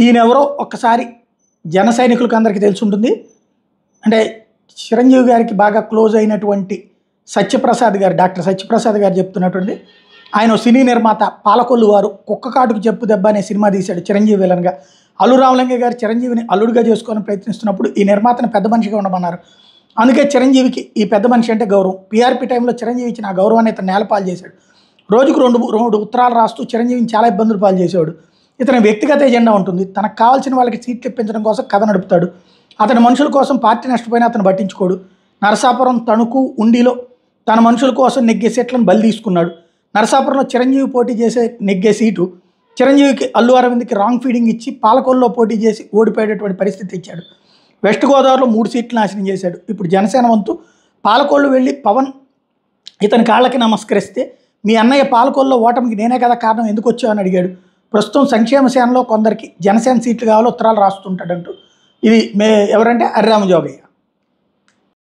ఈయనెవరో ఒక్కసారి జన సైనికులకు అందరికీ తెలిసి ఉంటుంది. అంటే చిరంజీవి గారికి బాగా క్లోజ్ అయినటువంటి సత్యప్రసాద్ గారు, డాక్టర్ సత్యప్రసాద్ గారు చెప్తున్నటువంటి, ఆయన సినీ నిర్మాత పాలకొల్లు వారు కుక్క కాటుకు చెప్పు దెబ్బ అనే సినిమా తీశాడు చిరంజీవి విలన్గా. అల్లు రామలింగ గారు చిరంజీవిని అల్లుడిగా చేసుకోవాలని ప్రయత్నిస్తున్నప్పుడు ఈ నిర్మాతను పెద్ద మనిషిగా ఉండమన్నారు. అందుకే చిరంజీవికి ఈ పెద్ద మనిషి అంటే గౌరవం. పీఆర్పీ టైంలో చిరంజీవి ఇచ్చిన ఆ గౌరవాన్ని ఇతను నేలపాలు చేశాడు. రోజుకు రెండు ఉత్తరాలు రాస్తూ చిరంజీవిని చాలా ఇబ్బందులు పాలు చేసేవాడు. ఇతని వ్యక్తిగత ఎజెండా ఉంటుంది. తనకు కావాల్సిన వాళ్ళకి సీట్లు ఇప్పించడం కోసం కథ నడుపుతాడు. అతని మనుషుల కోసం పార్టీ నష్టపోయినా అతను పట్టించుకోడు. నరసాపురం, తణుకు, ఉండిలో తన మనుషుల కోసం నెగ్గే సీట్లను బలి తీసుకున్నాడు. నరసాపురంలో చిరంజీవి పోటీ చేసే నెగ్గే సీటు చిరంజీవికి అల్లు అరవింద్కి రాంగ్ ఫీడింగ్ ఇచ్చి పాలకొల్లో పోటీ చేసి ఓడిపోయేటటువంటి పరిస్థితి ఇచ్చాడు. వెస్ట్ గోదావరిలో 3 సీట్లు నాశనం చేశాడు. ఇప్పుడు జనసేన వంతు పాలకొల్లు వెళ్ళి పవన్ ఇతని కాళ్ళకి నమస్కరిస్తే, మీ అన్నయ్య పాలకొల్లో ఓటమికి నేనే కదా కారణం, ఎందుకు వచ్చావు అని అడిగాడు. ప్రస్తుతం సంక్షేమ సేనలో కొందరికి జనసేన సీట్లు కావాలో ఉత్తరాలు రాస్తుంటాడంటూ. ఇది ఎవరంటే అర్రామజోగయ్య.